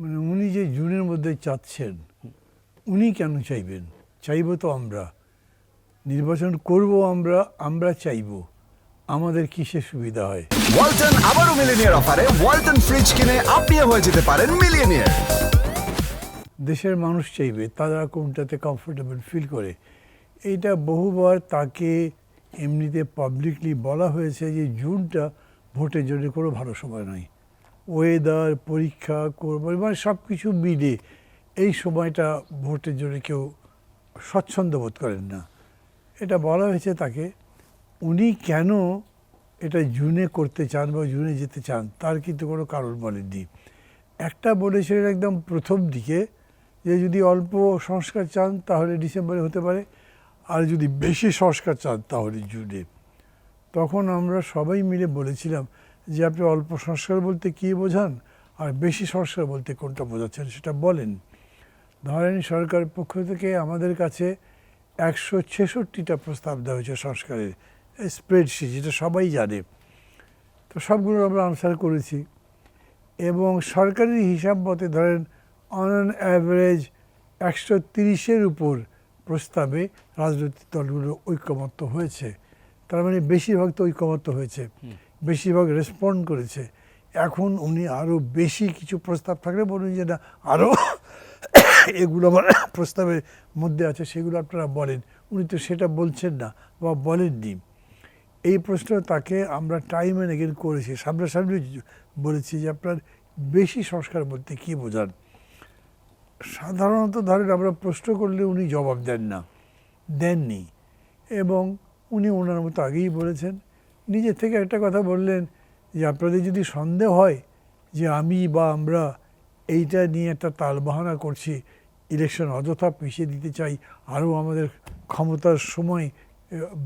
মানে উনি যে জুনের মধ্যে চাচ্ছেন, উনি কেন চাইবেন? চাইব তো আমরা, নির্বাচন করব আমরা, আমরা চাইব, আমাদের কিসে সুবিধা হয়? ওয়ালটন আবারও মিলিনিয়ার অফারে ওয়ালটন ফ্রিজ কিনে আপনিও হয়ে যেতে পারেন মিলিয়নিয়ার। দেশের মানুষ চাইবে, তারা কোনটাতে কমফোর্টেবল ফিল করে। এইটা বহুবার তাকে এমনিতে পাবলিকলি বলা হয়েছে যে জুনটা ভোটের জন্য কোনো ভালো সময় নয়। ওয়েদার, পরীক্ষা, কোরবানি, মানে সব কিছু মিলে এই সময়টা ভোটের জন্য কেউ স্বচ্ছন্দ বোধ করেন না, এটা বলা হয়েছে তাকে। উনি কেন এটা জুনে করতে চান বা জুনে যেতে চান তার কিন্তু কোনো কারণ বলেননি। একটা বলেছিলেন একদম প্রথম দিকে যে যদি অল্প সংস্কার চান তাহলে ডিসেম্বরে হতে পারে, আর যদি বেশি সংস্কার চান তাহলে জুনে। তখন আমরা সবাই মিলে বলেছিলাম যে আপনি অল্প সংস্কার বলতে কী বোঝান, আর বেশি সংস্কার বলতে কোনটা বোঝাচ্ছেন সেটা বলেন। ধরেন সরকারের পক্ষ থেকে আমাদের কাছে 166টা প্রস্তাব দেওয়া হয়েছে সংস্কারের, স্প্রেডশিট, যেটা সবাই জানে। তো সবগুলো আমরা আনসার করেছি, এবং সরকারি হিসাব মতে ধরেন অন অ্যান অ্যাভারেজ 130-এর উপর প্রস্তাবে রাজনৈতিক দলগুলো ঐক্যমত্য হয়েছে। তার মানে বেশিরভাগ তো ঐক্যমত্য হয়েছে, বেশিরভাগ রেসপন্ড করেছে। এখন উনি আরও বেশি কিছু প্রস্তাব থাকলে বলুন যে না আরও এগুলো আমার প্রস্তাবের মধ্যে আছে, সেগুলো আপনারা বলেন। উনি তো সেটা বলছেন না বা বলেননি। এই প্রশ্ন তাকে আমরা টাইম অ্যান্ড এগেন করেছি, সামনাসামনি বলেছি যে আপনার বেশি সংস্কার বলতে কী বোঝান। সাধারণত ধরেন আমরা প্রশ্ন করলে উনি জবাব দেননি, এবং উনি ওনার মতো আগেই বলেছেন। নিজের থেকে একটা কথা বললেন যে আপনাদের যদি সন্দেহ হয় যে আমি বা আমরা এইটা নিয়ে একটা তালবাহানা করছি, ইলেকশন অযথা পিছিয়ে দিতে চাই, আরও আমাদের ক্ষমতার সময়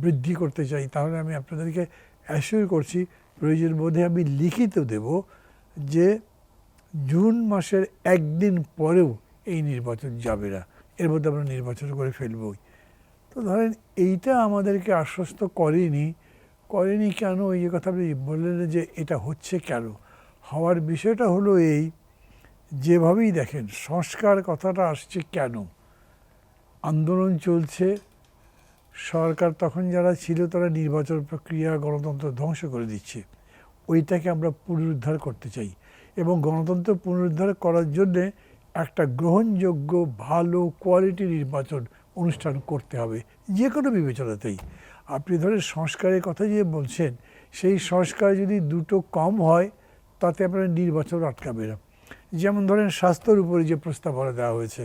বৃদ্ধি করতে চাই, তাহলে আমি আপনাদেরকে অ্যাসিওর করছি প্রয়োজন বোধে আমি লিখিত দেব যে জুন মাসের একদিন পরেও এই নির্বাচন যাবে না, এর মধ্যে আমরা নির্বাচন করে ফেলবই। তো ধরেন এইটা আমাদেরকে আশ্বস্ত করেনি কেন? ওই যে কথা আপনি বললেন যে এটা হচ্ছে কেন, হওয়ার বিষয়টা হলো এই, যেভাবেই দেখেন সংস্কার কথাটা আসছে কেন, আন্দোলন চলছে, সরকার তখন যারা ছিল তারা নির্বাচন প্রক্রিয়া, গণতন্ত্র ধ্বংস করে দিচ্ছে। ওইটাকে আমরা পুনরুদ্ধার করতে চাই, এবং গণতন্ত্র পুনরুদ্ধার করার জন্যে একটা গ্রহণযোগ্য ভালো কোয়ালিটি নির্বাচন অনুষ্ঠান করতে হবে যে কোনো বিবেচনাতেই। আপনি ধরেন সংস্কারের কথা যে বলছেন, সেই সংস্কার যদি দুটো কম হয় তাতে আপনার নির্বাচন আটকাবে না। যেমন ধরেন স্বাস্থ্যের উপরে যে প্রস্তাবনা দেওয়া হয়েছে,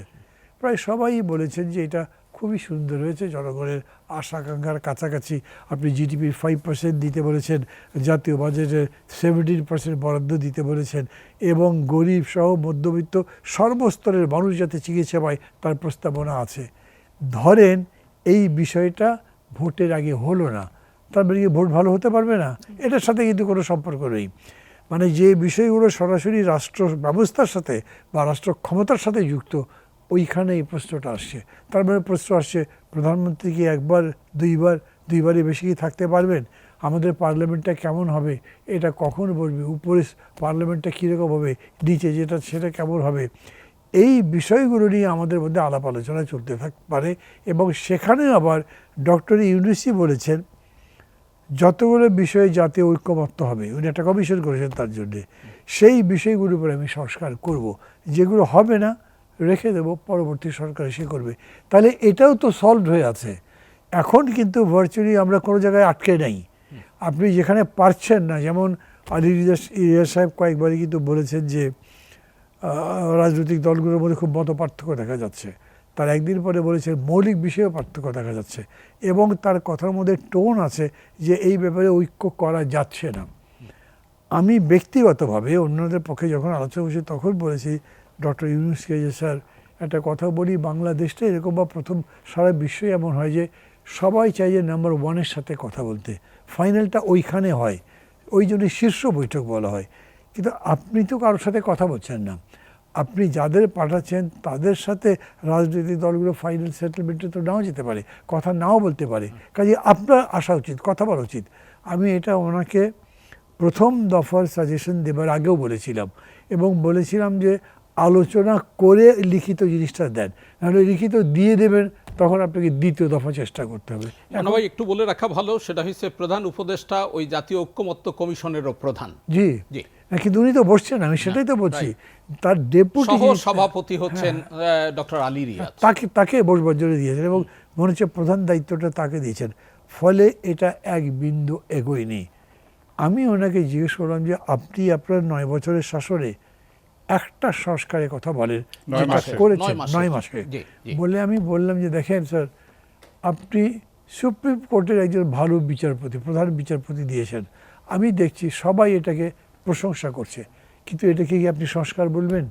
প্রায় সবাই বলেছেন যে এটা খুবই সুন্দর হয়েছে, জনগণের আশা আকাঙ্ক্ষার কাছাকাছি। আপনি জিডিপির 5% দিতে বলেছেন, জাতীয় বাজেটের 17% বরাদ্দ দিতে বলেছেন, এবং গরিব সহ মধ্যবিত্ত সর্বস্তরের মানুষ যাতে চিকিৎসা পায় তার প্রস্তাবনা আছে। ধরেন এই বিষয়টা ভোটের আগে হলো না, তারপরে কি ভোট ভালো হতে পারবে না? এটার সাথে কিন্তু কোনো সম্পর্ক নেই। মানে যে বিষয়গুলো সরাসরি রাষ্ট্র ব্যবস্থার সাথে বা রাষ্ট্র ক্ষমতার সাথে যুক্ত, ওইখানে এই প্রশ্নটা আসছে। তার মানে প্রশ্ন আসছে প্রধানমন্ত্রী কি একবার দুইবারের বেশি কি থাকতে পারবেন? আমাদের পার্লামেন্টটা কেমন হবে এটা কখন বলবে? উপরে পার্লামেন্টটা কীরকম হবে, নিচে যেটা সেটা কেমন হবে? এই বিষয়গুলো নিয়ে আমাদের মধ্যে আলাপ আলোচনা চলতে পারে, এবং সেখানে আবার ডক্টর ইউনূসী বলেছেন যতগুলো বিষয়ে জাতীয় ঐক্যমত্য হবে, উনি একটা কমিশন করেছেন তার জন্যে, সেই বিষয়গুলোর উপরে আমি সংস্কার করব, যেগুলো হবে না রেখে দেবো, পরবর্তী সরকার এসে করবে। তাহলে এটাও তো সলভড হয়ে আছে। এখন কিন্তু ভার্চুয়ালি আমরা কোনো জায়গায় আটকে নেই। আপনি যেখানে পারছেন না, যেমন আলী রিয়াজ সাহেব কয়েকবারই কিন্তু বলেছেন যে রাজনৈতিক দলগুলোর মধ্যে খুব মত পার্থক্য দেখা যাচ্ছে। তার একদিন পরে বলেছেন মৌলিক বিষয়েও পার্থক্য দেখা যাচ্ছে, এবং তার কথার মধ্যে টোন আছে যে এই ব্যাপারে ঐক্য করা যাচ্ছে না। আমি ব্যক্তিগতভাবে অন্যদের পক্ষে যখন আলোচনা করছি তখন বলেছি ডক্টর ইউনূসকে যে স্যার একটা কথা বলি, বাংলাদেশটা এরকম বা প্রথম সারা বিশ্বই এমন হয় যে সবাই চাই যে নাম্বার 1-এর সাথে কথা বলতে, ফাইনালটা ওইখানে হয়, ওই জন্য শীর্ষ বৈঠক বলা হয়। কিন্তু আপনি তো কারোর সাথে কথা বলছেন না, আপনি যাদের পাঠাচ্ছেন তাদের সাথে রাজনৈতিক দলগুলো ফাইনাল সেটেলমেন্টে তো নাও যেতে পারে, কথা নাও বলতে পারে। কাজে আপনার আসা উচিত, কথা বলা উচিত। আমি এটা ওনাকে প্রথম দফার সাজেশন দেবার আগেও বলেছিলাম, এবং বলেছিলাম যে আলোচনা করে লিখিত জিনিসটা দেন, নাহলে লিখিত দিয়ে দেবেন তখন আপনাকে দ্বিতীয় দফা চেষ্টা করতে হবে। মান্না ভাই, একটু বলে রাখা ভালো, সেটা হচ্ছে প্রধান উপদেষ্টা ওই জাতীয় ঐক্যমত্য কমিশনেরও প্রধান। জি জি, কিন্তু উনি তো বসছেন, আমি সেটাই তো বলছি, তার ডেপুটি সহ সভাপতি হচ্ছেন ডক্টর আলী রিয়াজ। তাকে বসবার জন্য দিয়েছেন এবং মনে হচ্ছে প্রধান দায়িত্বটা তাকে দিয়েছেন, ফলে এটা এক বিন্দু এগোয়নি। আমি ওনাকে জিজ্ঞেস করলাম যে আপনি আপনার 9 বছরের শাসনে একটা সংস্কারের কথা বলেন, 9 যেটা মাসে, করেছেন 9 মাসে। 9 মাসে। জি, জি। বলে আমি বললাম যে দেখেন স্যার, আপনি সুপ্রিম কোর্টের একজন ভালো বিচারপতি, প্রধান বিচারপতি দিয়েছেন, আমি দেখছি সবাই এটাকে প্রশংসা করছে, কিন্তু এটাকে কি আপনি সংস্কার বলবেন?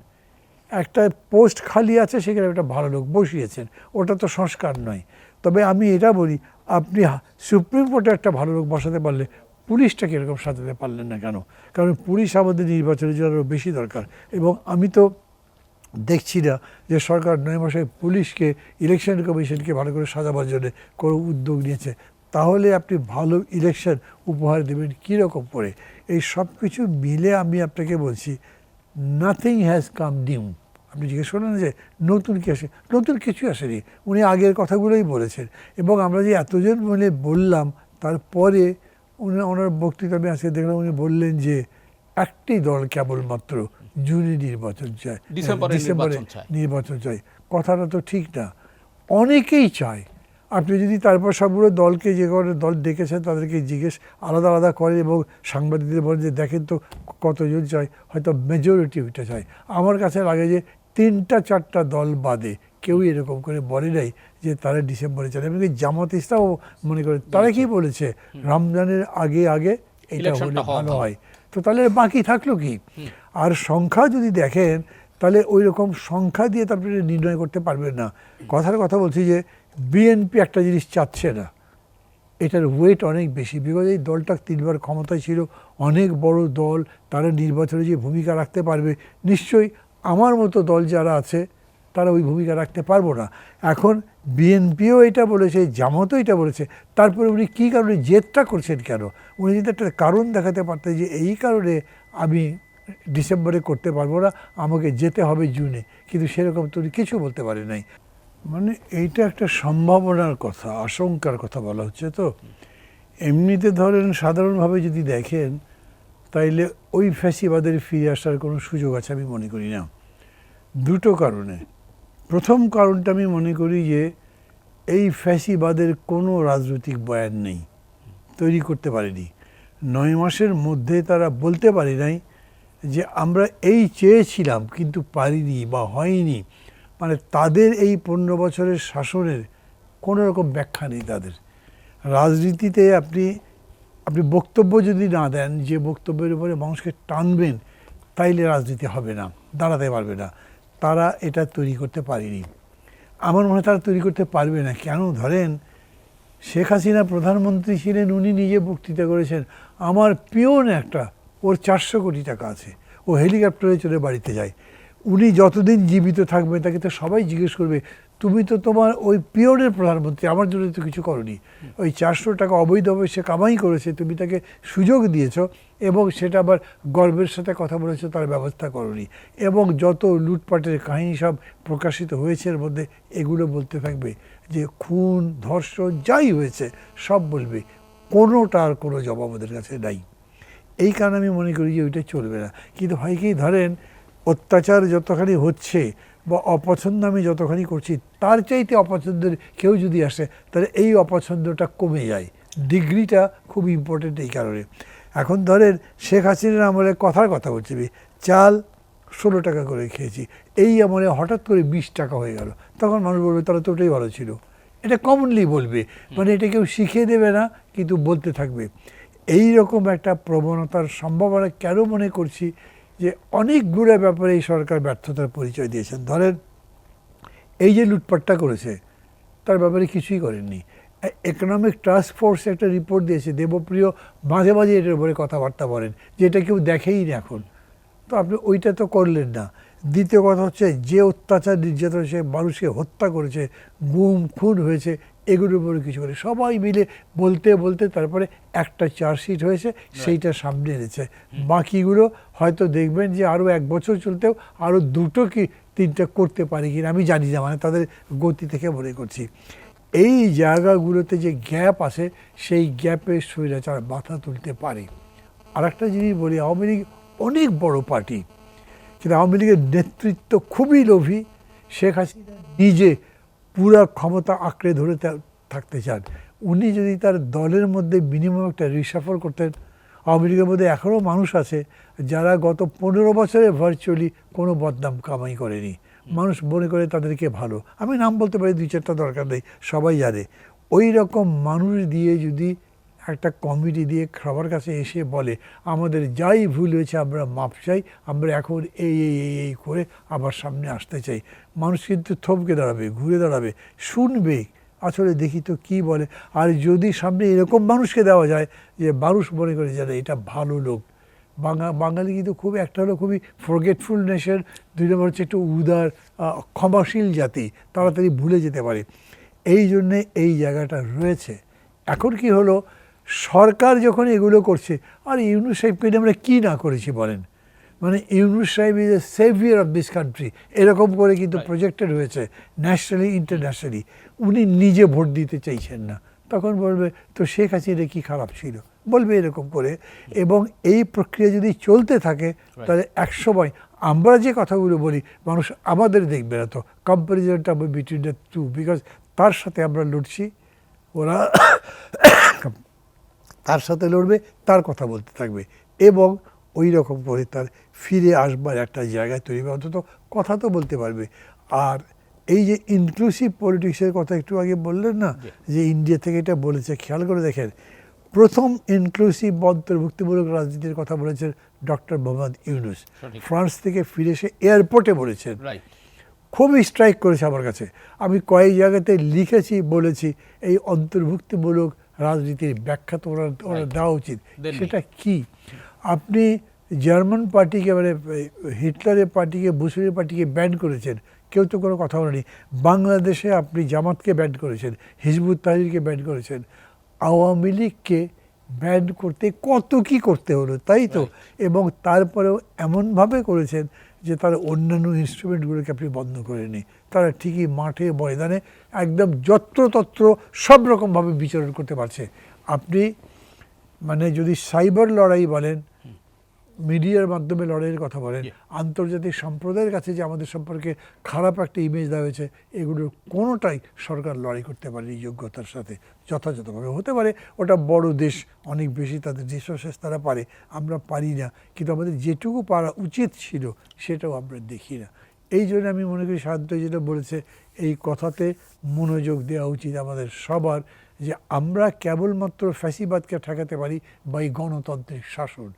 একটা পোস্ট খালি আছে, সেখানে একটা ভালো লোক বসিয়েছেন, ওটা তো সংস্কার নয়। তবে আমি এটা বলি, আপনি সুপ্রিম কোর্টে একটা ভালো লোক বসাতে পারলে পুলিশটাকে এরকম সাজাতে পারলেন না কেন? কারণ পুলিশ আমাদের নির্বাচনের জন্য আরও বেশি দরকার। এবং আমি তো দেখছি না যে সরকার 9 মাসে পুলিশকে, ইলেকশন কমিশনকে ভালো করে সাজাবার জন্য কোনো উদ্যোগ নিয়েছে। তাহলে আপনি ভালো ইলেকশন উপহার দেবেন কীরকম করে? এই সব কিছু মিলে আমি আপনাকে বলছি, নাথিং হ্যাজ কাম নিউ। আপনি জিজ্ঞেস করলেন যে নতুন কি আসে, নতুন কিছু আসেনি, উনি আগের কথাগুলোই বলেছেন। এবং আমরা যে এতজন মিলে বললাম, তারপরে ওনার বক্তৃতা আমি আজকে দেখলাম, উনি বললেন যে একটি দল কেবলমাত্র জুনে নির্বাচন চায়, ডিসেম্বরে নির্বাচন চায়। কথাটা তো ঠিক না, অনেকেই চায়। আপনি যদি তারপর সবগুলো দলকে, যে কটা দল ডেকেছেন তাদেরকে জিজ্ঞেস আলাদা আলাদা করেন এবং সাংবাদিকদের বলেন যে দেখেন তো কতজন চায়, হয়তো মেজরিটি ওইটা চায়। আমার কাছে লাগে যে 3-4টা দল বাদে কেউই এরকম করে বলে নাই যে তারা ডিসেম্বরে চায়। এমনকি জামাত ইসলামও মনে করে, তারা কি বলেছে, রমজানের আগে আগে এটা হলে ভালো হয়। তো তাহলে বাকি থাকলো কি? আর সংখ্যা যদি দেখেন, তাহলে ওই রকম সংখ্যা দিয়ে তারপরে নির্ণয় করতে পারবেন না। কথার কথা বলছি যে বিএনপি একটা জিনিস চাচ্ছে না, এটার ওয়েট অনেক বেশি, বিকজ এই দলটা 3বার ক্ষমতায় ছিল, অনেক বড় দল, তারা নির্বাচনে যে ভূমিকা রাখতে পারবে, নিশ্চয়ই আমার মতো দল যারা আছে তারা ওই ভূমিকা রাখতে পারবো না। এখন বিএনপিও এটা বলেছে, জামাতও এটা বলেছে, তারপরে উনি কী কারণে জেদটা করছেন কেন? উনি যদি একটা কারণ দেখাতে পারতেন যে এই কারণে আমি ডিসেম্বরে করতে পারবো না, আমাকে যেতে হবে জুনে, কিন্তু সেরকম তো উনি কিছু বলতে পারে নাই। মানে এইটা একটা সম্ভাবনার কথা, আশঙ্কার কথা বলা হচ্ছে। তো এমনিতে ধরেন সাধারণভাবে যদি দেখেন, তাইলে ওই ফ্যাসিবাদের ফিরে আসার কোনো সুযোগ আছে আমি মনে করি না, দুটো কারণে। প্রথম কারণটা আমি মনে করি যে এই ফ্যাসিবাদের কোনো রাজনৈতিক বয়ান নেই, তৈরি করতে পারেনি। 9 মাসের মধ্যে তারা বলতে পারে নাই যে আমরা এই চেয়েছিলাম কিন্তু পারিনি বা হয়নি। মানে তাদের এই 15 বছরের শাসনের কোনো রকম ব্যাখ্যা নেই তাদের। রাজনীতিতে আপনি বক্তব্য যদি না দেন, যে বক্তব্যের উপরে মানুষকে টানবেন, তাইলে রাজনীতি হবে না, দাঁড়াতে পারবে না। তারা এটা তৈরি করতে পারেনি। আমার মনে হয় তারা তৈরি করতে পারবে না। কেন? ধরেন শেখ হাসিনা প্রধানমন্ত্রী ছিলেন, উনি নিজে বক্তৃতা করেছেন, আমার পিওন একটা, ওর 400 কোটি টাকা আছে, ও হেলিকপ্টারে চলে বাড়িতে যায়। উনি যতদিন জীবিত থাকবেন তাকে তো সবাই জিজ্ঞেস করবে, তুমি তো তোমার ওই পিওনের প্রধানমন্ত্রী, আমার জন্য তো কিছু করনি। ওই 400 টাকা অবৈধভাবে সে কামাই করেছে, তুমি তাকে সুযোগ দিয়েছো এবং সেটা আবার গর্বের সাথে কথা বলেছো, তার ব্যবস্থা করনি। এবং যত লুটপাটের কাহিনী সব প্রকাশিত হয়েছে এর মধ্যে, এগুলো বলতে থাকবে যে খুন, ধর্ষণ যাই হয়েছে সব বলবে, কোনোটার কোনো জবাব ওদের কাছে নাই। এই কারণে আমি মনে করি যে ওইটা চলবে না। কিন্তু হয় কি, ধরেন অত্যাচার যতখানি হচ্ছে বা অপছন্দ আমি যতখানি করছি, তার চাইতে অপছন্দের কেউ যদি আসে, তাহলে এই অপছন্দটা কমে যায়। ডিগ্রিটা খুব ইম্পর্টেন্ট এই কারণে। এখন ধরেন শেখ হাসিনার আমলে কথার কথা বলছি, চাল 16 টাকা করে খেয়েছি, এই আমলে হঠাৎ করে 20 টাকা হয়ে গেল, তখন মানুষ বলবে তাহলে তো ওটাই ভালো ছিল। এটা কমনলি বলবে, মানে এটা কেউ শিখিয়ে দেবে না, কিন্তু বলতে থাকবে। এই রকম একটা প্রবণতার সম্ভাবনা কেন মনে করছি, যে অনেকগুলো ব্যাপারে এই সরকার ব্যর্থতার পরিচয় দিয়েছেন। ধরেন এই যে লুটপাটটা করেছে, তার ব্যাপারে কিছুই করেননি। ইকোনমিক টাস্ক ফোর্স একটা রিপোর্ট দিয়েছে, দেবপ্রিয় মাঝে মাঝে এটার উপরে কথাবার্তা বলেন, যে এটা কেউ দেখেই না এখন। তো আপনি ওইটা তো করলেন না। দ্বিতীয় কথা হচ্ছে, যে অত্যাচার নির্যাতন সে মানুষকে হত্যা করেছে, গুম খুন হয়েছে, এগুলোর উপরে কিছু করে সবাই মিলে বলতে বলতে তারপরে একটা চার্জশিট হয়েছে, সেইটা সামনে এনেছে। বাকিগুলো হয়তো দেখবেন যে আরও 1 বছর চলতেও আরও 2টো কি 3টা করতে পারে কিনা আমি জানি না, মানে তাদের গতি থেকে মনে করছি। এই জায়গাগুলোতে যে গ্যাপ আছে সেই গ্যাপে স্বৈরাচার মাথা তুলতে পারে। আর একটা জিনিস বলি, আওয়ামী লীগ অনেক বড় পার্টি, কিন্তু আওয়ামী লীগের নেতৃত্ব খুবই লোভী। শেখ হাসিনা নিজে পুরা ক্ষমতা আঁকড়ে ধরে থাকতে চান। উনি যদি তার দলের মধ্যে মিনিমাম একটা রিসাফল করতেন, আওয়ামী লীগের মধ্যে এখনও মানুষ আছে যারা গত 15 বছরে ভার্চুয়ালি কোনো বদনাম কামাই করেনি, মানুষ মনে করে তাদেরকে ভালো। আমি নাম বলতে পারি, 2-4টা দরকার নেই, সবাই জানে। ওই রকম মানুষ দিয়ে যদি একটা কমিটি দিয়ে সবার কাছে এসে বলে আমাদের যাই ভুল হয়েছে আমরা মাপ চাই, আমরা এখন এই করে আবার সামনে আসতে চাই, মানুষ কিন্তু থমকে দাঁড়াবে, ঘুরে দাঁড়াবে, শুনবে, আসলে দেখি তো কী বলে। আর যদি সামনে এরকম মানুষকে দেওয়া যায় যে মানুষ মনে করে যে এটা ভালো লোক, বাঙালি কিন্তু খুব একটা হলো খুবই ফরগেটফুল নেশন, 2 নম্বর হচ্ছে একটু উদার ক্ষমাশীল জাতি, তাড়াতাড়ি ভুলে যেতে পারে, এই জন্যে এই জায়গাটা রয়েছে। এখন কি হলো, সরকার যখন এগুলো করছে, আর ইউনূস সাহেবকে নিয়ে আমরা কী না করেছি বলেন, মানে ইউনূস সাহেব is a severe of this country, এরকম করে কিন্তু প্রজেক্টেড হয়েছে ন্যাশনালি ইন্টারন্যাশনালি। উনি নিজে ভোট দিতে চাইছেন না, তখন বলবে তো শেখ হাসিনা কি খারাপ ছিল, বলবে এরকম করে। এবং এই প্রক্রিয়া যদি চলতে থাকে তাহলে একসময় আমরা যে কথাগুলো বলি মানুষ আমাদের দেখবে না, তো কম্প্যারিজনটা বিটুইন দ্য টু, বিকজ তার সাথে আমরা লড়ছি, ওরা তার সাথে লড়বে, তার কথা বলতে থাকবে, এবং ওই রকম করে তার ফিরে আসবার একটা জায়গায় তৈরি হবে, অন্তত কথা তো বলতে পারবে। আর এই যে ইনক্লুসিভ পলিটিক্সের কথা একটু আগে বললেন না, যে ইন্ডিয়া থেকে এটা বলেছে, খেয়াল করে দেখেন, প্রথম ইনক্লুসিভ অন্তর্ভুক্তিমূলক রাজনীতির কথা বলেছেন ডক্টর মোহাম্মদ ইউনূস, ফ্রান্স থেকে ফিরে এসে এয়ারপোর্টে বলেছেন। খুবই স্ট্রাইক করেছে আমার কাছে, আমি কয়েক জায়গাতে লিখেছি, বলেছি এই অন্তর্ভুক্তিমূলক রাজনীতির ব্যাখ্যা তো ওরা দেওয়া উচিত। সেটা কি? আপনি জার্মান পার্টিকে, মানে হিটলারের পার্টিকে, মুসলিমের পার্টিকে ব্যান করেছেন, কেউ তো কোনো কথা বলেনি। বাংলাদেশে আপনি জামাতকে ব্যান করেছেন, হিজবুত তাহরিরকে ব্যান করেছেন, আওয়ামী লীগকে ব্যান করতে কত কি করতে হলো, তাই তো? এবং তারপরেও এমনভাবে করেছেন যে তার অন্যান্য ইনস্ট্রুমেন্টগুলোকে আপনি বন্ধ করেনি, তারা ঠিকই মাঠে ময়দানে একদম যত্রতত্র সব রকমভাবে বিচরণ করতে পারছে। আপনি মানে যদি সাইবার লড়াই বলেন, মিডিয়ার মাধ্যমে লড়াইয়ের কথা বলেন, আন্তর্জাতিক সম্প্রদায়ের কাছে যে আমাদের সম্পর্কে খারাপ একটা ইমেজ দেওয়া হয়েছে, এগুলোর কোনোটাই সরকার লড়াই করতে পারেনি যোগ্যতার সাথে, যথাযথভাবে। হতে পারে ওটা বড় দেশ, অনেক বেশি তাদের রিসোর্সেস তারা পারে, আমরা পারি না, কিন্তু আমাদের যেটুকু পারা উচিত ছিল সেটাও আমরা দেখি না। এই জন্য আমি মনে করি শান্ত যেটা বলেছে, এই কথাতে মনোযোগ দেওয়া উচিত আমাদের সবার, যে আমরা কেবলমাত্র ফ্যাসিবাদকে ঠেকাতে পারি বা এই গণতান্ত্রিক শাসন,